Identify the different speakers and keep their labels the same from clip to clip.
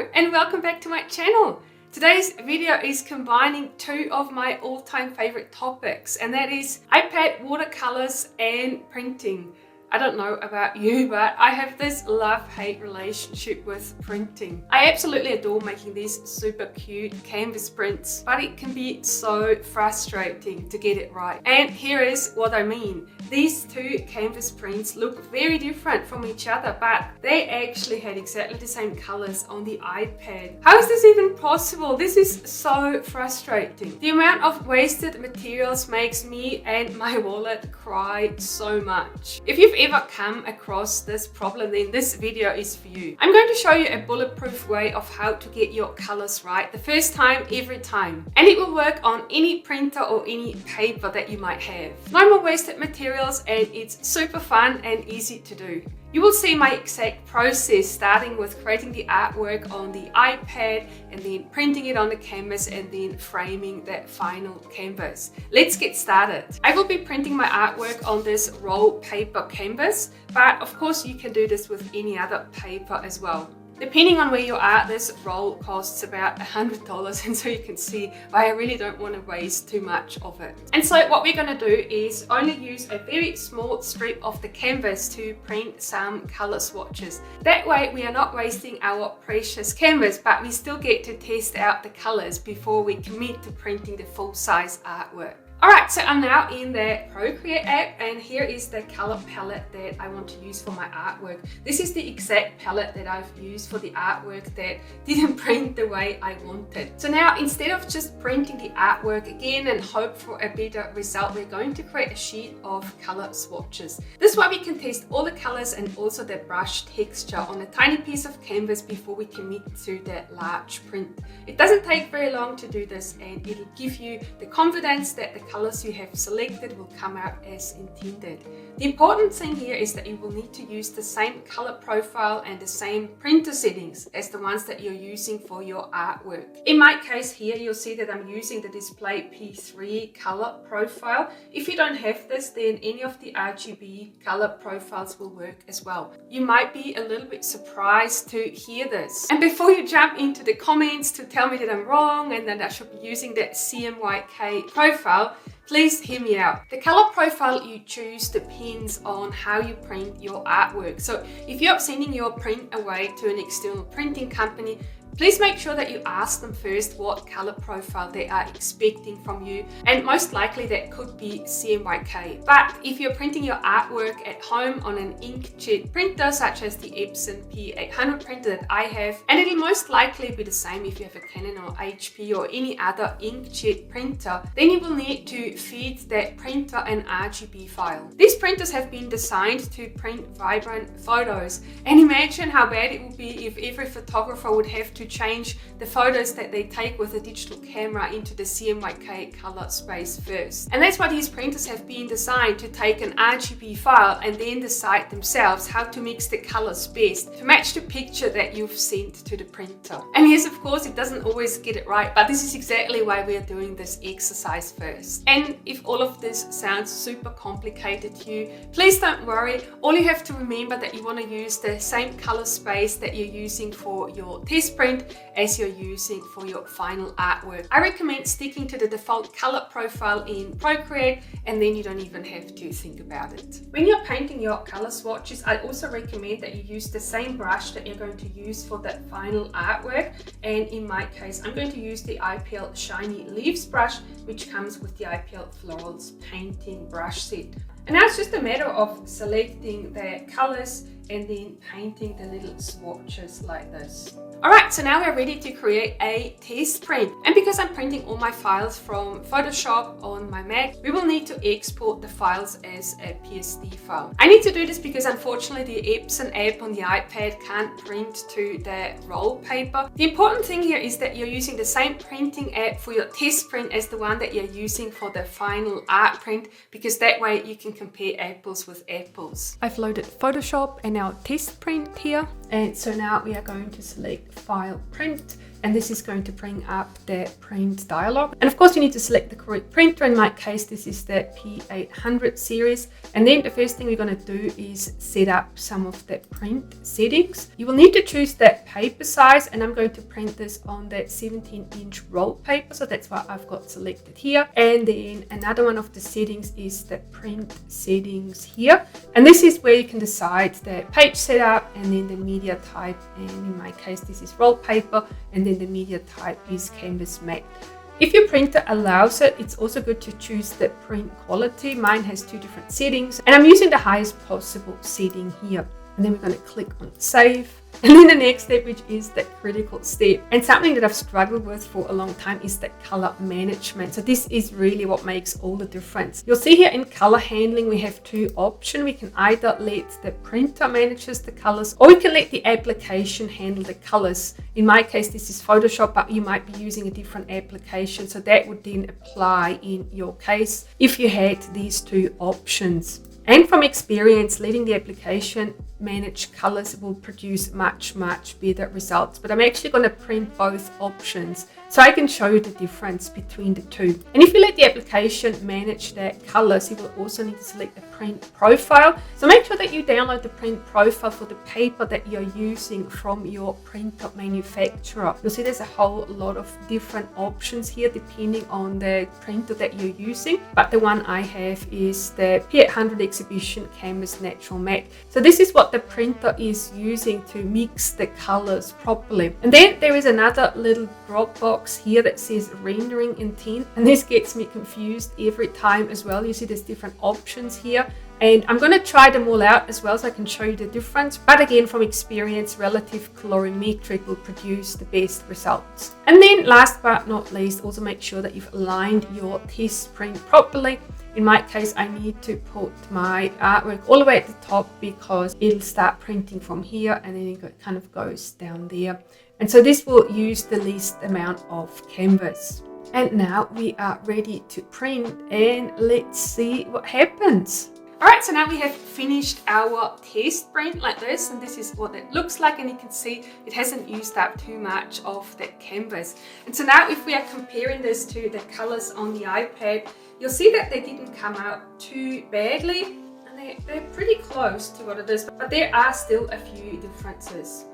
Speaker 1: Hello and welcome back to my channel. Today's video is combining two of my all-time favorite topics, and that is iPad watercolors and printing. I don't know about you, but I have this love-hate relationship with printing. I absolutely adore making these super cute canvas prints, but it can be so frustrating to get it right. And here is what I mean. These two canvas prints look very different from each other, but they actually had exactly the same colors on the iPad. How is this even possible? This is so frustrating. The amount of wasted materials makes me and my wallet cry so much. If you've ever come across this problem, then this video is for you. I'm going to show you a bulletproof way of how to get your colors right the first time, every time. And it will work on any printer or any paper that you might have. No more wasted materials, and it's super fun and easy to do. You will see my exact process, starting with creating the artwork on the iPad and then printing it on the canvas and then framing that final canvas. Let's get started. I will be printing my artwork on this roll paper canvas, but of course you can do this with any other paper as well. Depending on where you are, this roll costs about $100, and so you can see why I really don't want to waste too much of it. And so what we're going to do is only use a very small strip of the canvas to print some color swatches. That way we are not wasting our precious canvas, but we still get to test out the colors before we commit to printing the full-size artwork. Alright, so I'm now in the Procreate app, and here is the color palette that I want to use for my artwork. This is the exact palette that I've used for the artwork that didn't print the way I wanted. So now, instead of just printing the artwork again and hope for a better result, we're going to create a sheet of color swatches. This way we can test all the colors and also the brush texture on a tiny piece of canvas before we commit to the large print. It doesn't take very long to do this, and it'll give you the confidence that the colors you have selected will come out as intended. The important thing here is that you will need to use the same color profile and the same printer settings as the ones that you're using for your artwork. In my case here, you'll see that I'm using the Display P3 color profile. If you don't have this, then any of the RGB color profiles will work as well. You might be a little bit surprised to hear this. And before you jump into the comments to tell me that I'm wrong and that I should be using the CMYK profile, please hear me out. The color profile you choose depends on how you print your artwork. So if you're sending your print away to an external printing company, please make sure that you ask them first what color profile they are expecting from you, and most likely that could be CMYK. But if you're printing your artwork at home on an inkjet printer such as the Epson P800 printer that I have, and it'll most likely be the same if you have a Canon or HP or any other inkjet printer, then you will need to feed that printer an RGB file. These printers have been designed to print vibrant photos, and imagine how bad it would be if every photographer would have to change the photos that they take with a digital camera into the CMYK color space first. And that's why these printers have been designed to take an RGB file and then decide themselves how to mix the colors best to match the picture that you've sent to the printer. And yes, of course, it doesn't always get it right, but this is exactly why we are doing this exercise first. And if all of this sounds super complicated to you, please don't worry. All you have to remember that you want to use the same color space that you're using for your test print as you're using for your final artwork. I recommend sticking to the default color profile in Procreate, and then you don't even have to think about it. When you're painting your color swatches, I also recommend that you use the same brush that you're going to use for that final artwork, and in my case I'm going to use the IPL Shiny Leaves brush, which comes with the IPL Florals painting brush set. And now it's just a matter of selecting the colors and then painting the little swatches like this. Alright, so now we're ready to create a test print. And because I'm printing all my files from Photoshop on my Mac, we will need to export the files as a PSD file. I need to do this because unfortunately the Epson app on the iPad can't print to the roll paper. The important thing here is that you're using the same printing app for your test print as the one that you're using for the final art print, because that way you can compare apples with apples. I've loaded Photoshop, and our test print here. And so now we are going to select File, Print, and this is going to bring up the print dialog. And of course you need to select the correct printer. In my case, this is the P800 series. And then the first thing we're going to do is set up some of the print settings. You will need to choose the paper size, and I'm going to print this on the 17-inch roll paper. So that's what I've got selected here. And then another one of the settings is the print settings here. And this is where you can decide the page setup and then the media type. And in my case, this is roll paper, and then the media type is canvas matte. If your printer allows it, it's also good to choose the print quality. Mine has 2 different settings, and I'm using the highest possible setting here. And then we're going to click on save. And then the next step, which is the critical step, and something that I've struggled with for a long time, is the color management. So this is really what makes all the difference. You'll see here in color handling, we have 2 options. We can either let the printer manages the colors, or we can let the application handle the colors. In my case, this is Photoshop, but you might be using a different application. So that would then apply in your case if you had these 2 options. And from experience, letting the application manage colors will produce much better results. But I'm actually going to print both options so I can show you the difference between the 2. And if you let the application manage the colors, you will also need to select the print profile. So make sure that you download the print profile for the paper that you're using from your printer manufacturer. You'll see there's a whole lot of different options here depending on the printer that you're using. But the one I have is the P800 Exhibition Canvas Natural Matte. So this is what the printer is using to mix the colors properly. And then there is another little drop box here that says rendering intent, and this gets me confused every time as well. You see there's different options here, and I'm going to try them all out as well so I can show you the difference. But again, from experience, relative colorimetric will produce the best results. And then last but not least, also make sure that you've aligned your test print properly. In my case, I need to put my artwork all the way at the top because it'll start printing from here, and then it kind of goes down there. And so this will use the least amount of canvas. And now we are ready to print, and let's see what happens. Alright, so now we have finished our test print like this, and this is what it looks like, and you can see it hasn't used up too much of the canvas. And so now if we are comparing this to the colors on the iPad, you'll see that they didn't come out too badly, and they're pretty close to what it is, but there are still a few differences.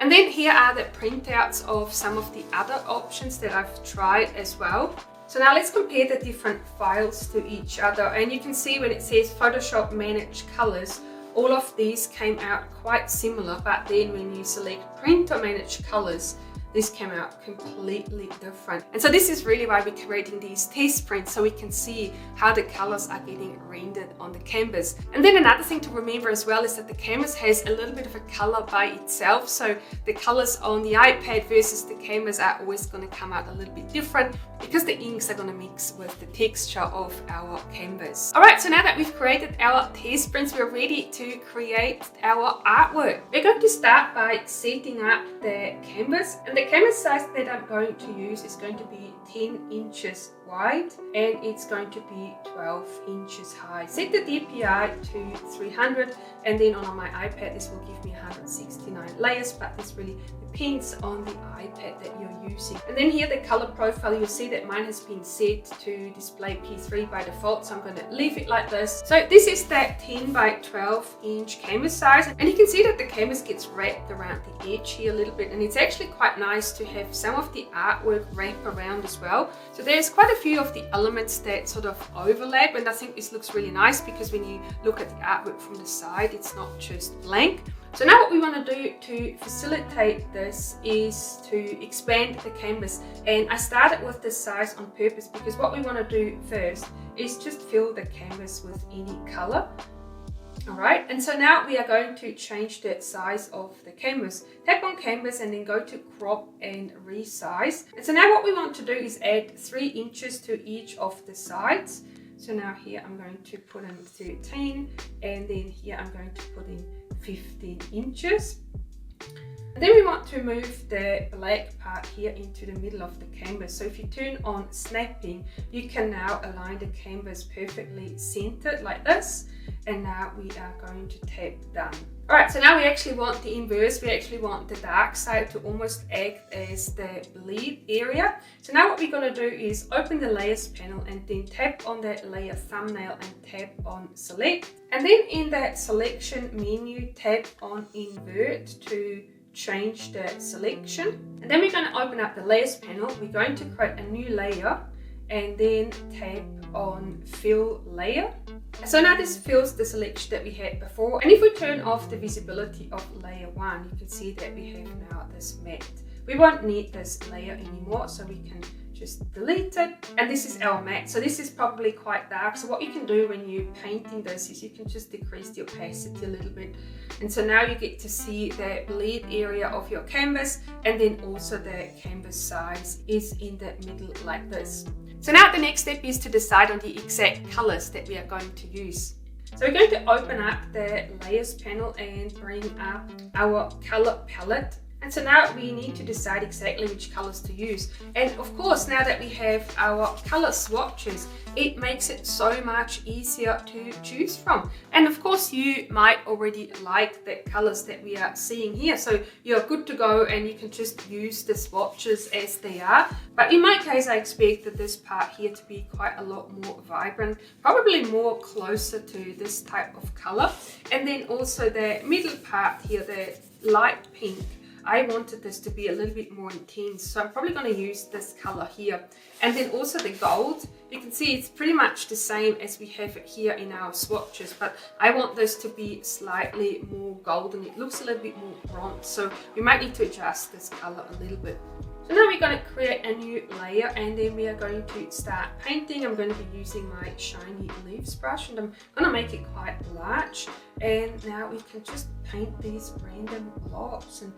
Speaker 1: And then here are the printouts of some of the other options that I've tried as well. So now let's compare the different files to each other, and you can see when it says Photoshop Manage Colors, all of these came out quite similar, but then when you select Print or Manage Colors, this came out completely different. And so this is really why we're creating these test prints, so we can see how the colors are getting rendered on the canvas. And then another thing to remember as well is that the canvas has a little bit of a color by itself. So the colors on the iPad versus the canvas are always going to come out a little bit different because the inks are going to mix with the texture of our canvas. Alright, so now that we've created our test prints, we're ready to create our artwork. We're going to start by setting up the canvas. And the canvas size that I'm going to use is going to be 10 inches wide, and it's going to be 12 inches high. Set the DPI to 300, and then on my iPad this will give me 169 layers, but this really depends on the iPad that you're using. And then here the color profile, you'll see that mine has been set to display P3 by default, so I'm going to leave it like this. So this is that 10 by 12 inch canvas size, and you can see that the canvas gets wrapped around the edge here a little bit, and it's actually quite nice to have some of the artwork wrap around as well. So there's quite a few of the elements that sort of overlap, and I think this looks really nice because when you look at the artwork from the side, it's not just blank. So now what we want to do to facilitate this is to expand the canvas, and I started with this size on purpose because what we want to do first is just fill the canvas with any color. Alright, and so now we are going to change the size of the canvas. Tap on canvas and then go to crop and resize. And so now what we want to do is add 3 inches to each of the sides. So now here I'm going to put in 13, and then here I'm going to put in 15 inches. And then we want to move the black part here into the middle of the canvas. So if you turn on snapping, you can now align the canvas perfectly centered like this. And now we are going to tap done. Alright, so now we actually want the inverse. We actually want the dark side to almost act as the bleed area. So now what we're going to do is open the layers panel and then tap on that layer thumbnail and tap on select. And then in that selection menu, tap on invert to change the selection. And then we're going to open up the layers panel. We're going to create a new layer and then tap on fill layer. So now this fills the selection that we had before. And if we turn off the visibility of layer 1, you can see that we have now this matte. We won't need this layer anymore, so we can just delete it. And this is our matte. So this is probably quite dark. So what you can do when you're painting this is you can just decrease the opacity a little bit. And so now you get to see the bleed area of your canvas, and then also the canvas size is in the middle like this. So now the next step is to decide on the exact colors that we are going to use. So we're going to open up the layers panel and bring up our color palette. And so now we need to decide exactly which colors to use. And of course, now that we have our color swatches, it makes it so much easier to choose from. And of course, you might already like the colors that we are seeing here. So you're good to go and you can just use the swatches as they are. But in my case, I expected this part here to be quite a lot more vibrant, probably more closer to this type of color. And then also the middle part here, the light pink, I wanted this to be a little bit more intense, so I'm probably going to use this color here. And then also the gold, you can see it's pretty much the same as we have it here in our swatches, but I want this to be slightly more golden. It looks a little bit more bronze, so we might need to adjust this color a little bit. So now we're going to create a new layer, and then we are going to start painting. I'm going to be using my shiny leaves brush, and I'm going to make it quite large. And now we can just paint these random blobs. And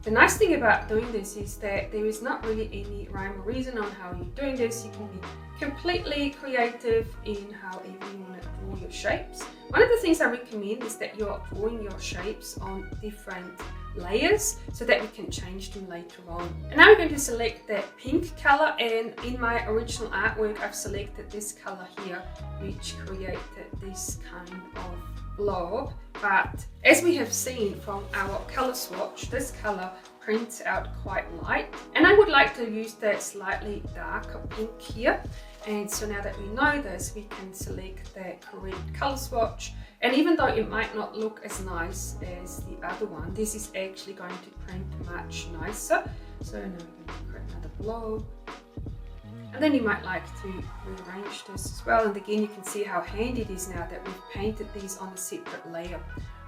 Speaker 1: the nice thing about doing this is that there is not really any rhyme or reason on how you're doing this. You can be completely creative in however you want to draw your shapes. One of the things I recommend is that you're drawing your shapes on different layers so that we can change them later on. And now we're going to select the pink color, and in my original artwork I've selected this color here, which created this kind of blob. But as we have seen from our color swatch, this color prints out quite light, and I would like to use that slightly darker pink here. And so now that we know this, we can select the correct color swatch. And even though it might not look as nice as the other one, this is actually going to print much nicer. So now we're going to create another blob. And then you might like to rearrange this as well. And again, you can see how handy it is now that we've painted these on a separate layer.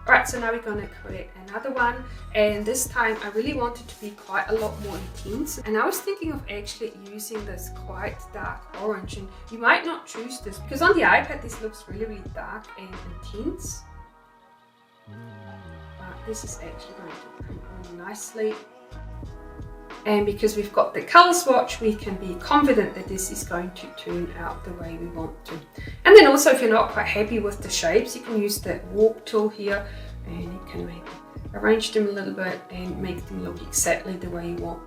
Speaker 1: Alright, so now we're going to create another one, and this time I really want it to be quite a lot more intense. And I was thinking of actually using this quite dark orange, and you might not choose this because on the iPad this looks really, really dark and intense. But this is actually going to print really nicely. And because we've got the color swatch, we can be confident that this is going to turn out the way we want to. And then also, if you're not quite happy with the shapes, you can use the warp tool here, and you can maybe arrange them a little bit and make them look exactly the way you want.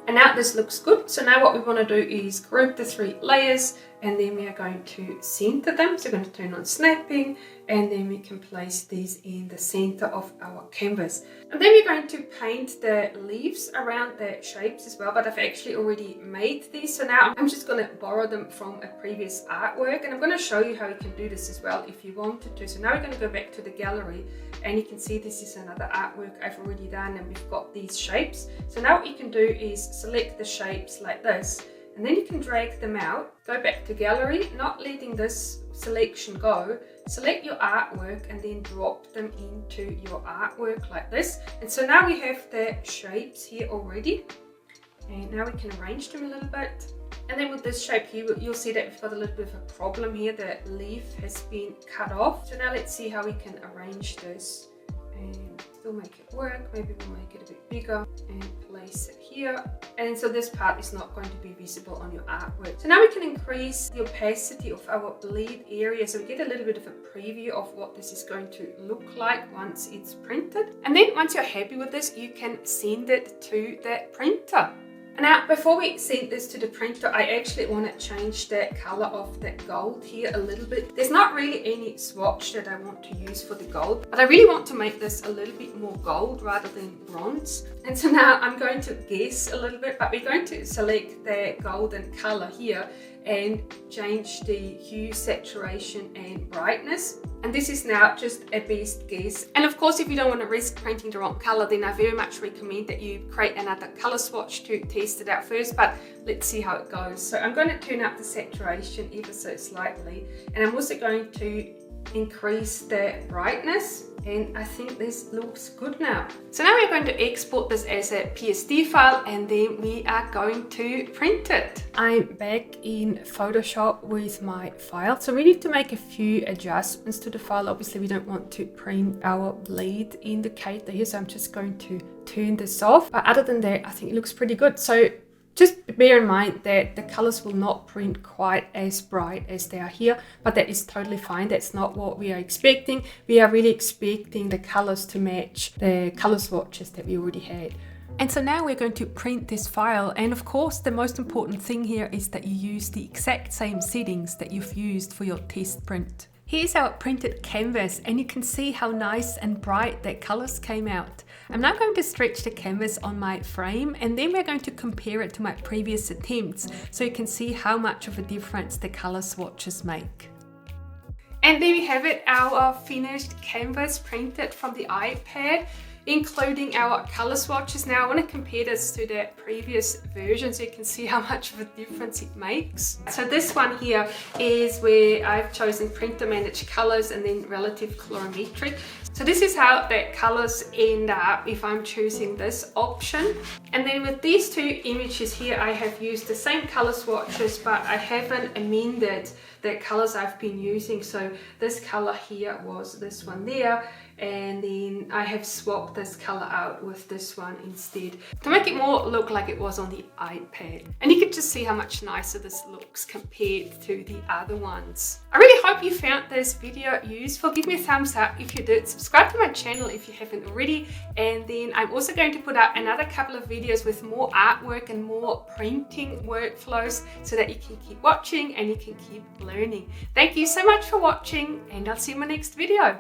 Speaker 1: And now this looks good. So now what we want to do is group the 3 layers, and then we are going to center them. So we're going to turn on snapping, and then we can place these in the center of our canvas. And then we're going to paint the leaves around the shapes as well, but I've actually already made these. So now I'm just going to borrow them from a previous artwork, and I'm going to show you how you can do this as well if you wanted to. So now we're going to go back to the gallery, and you can see this is another artwork I've already done, and we've got these shapes. So now what you can do is select the shapes like this, and then you can drag them out, go back to gallery, not letting this selection go, select your artwork and then drop them into your artwork like this. And so now we have the shapes here already, and now we can arrange them a little bit. And then with this shape here, you'll see that we've got a little bit of a problem here. The leaf has been cut off. So now let's see how we can arrange this. And still make it work. Maybe we'll make it a bit bigger and place it here. And so this part is not going to be visible on your artwork. So now we can increase the opacity of our bleed area, so we get a little bit of a preview of what this is going to look like once it's printed. And then once you're happy with this, you can send it to the printer. Now, before we send this to the printer, I actually want to change the color of the gold here a little bit. There's not really any swatch that I want to use for the gold, but I really want to make this a little bit more gold rather than bronze. And so now I'm going to guess a little bit, but we're going to select the golden color here and change the hue, saturation and brightness. And this is now just a best guess. And of course, if you don't want to risk printing the wrong color, then I very much recommend that you create another color swatch to test it out first, but let's see how it goes. So I'm going to turn up the saturation ever so slightly, and I'm also going to increase the brightness, and I think this looks good now. So now we're going to export this as a PSD file, and then we are going to print it. I'm back in Photoshop with my file, so we need to make a few adjustments to the file. Obviously we don't want to print our bleed indicator here, so I'm just going to turn this off, but other than that I think it looks pretty good. So just bear in mind that the colors will not print quite as bright as they are here, but that is totally fine. That's not what we are expecting. We are really expecting the colors to match the color swatches that we already had. And so now we're going to print this file, and of course the most important thing here is that you use the exact same settings that you've used for your test print. Here's our printed canvas, and you can see how nice and bright the colors came out. I'm now going to stretch the canvas on my frame, and then we're going to compare it to my previous attempts so you can see how much of a difference the color swatches make. And there we have it, our finished canvas printed from the iPad, including our color swatches. Now I want to compare this to the previous version so you can see how much of a difference it makes. So this one here is where I've chosen printer managed colors and then relative colorimetry. So this is how the colors end up if I'm choosing this option. And then with these two images here, I have used the same color swatches, but I haven't amended the colors I've been using. So this color here was this one there, and then I have swapped this color out with this one instead to make it more look like it was on the iPad. And you can just see how much nicer this looks compared to the other ones. I really hope you found this video useful. Give me a thumbs up if you did. Subscribe to my channel if you haven't already. And then I'm also going to put up another couple of videos with more artwork and more printing workflows so that you can keep watching and you can keep learning. Thank you so much for watching, and I'll see you in my next video.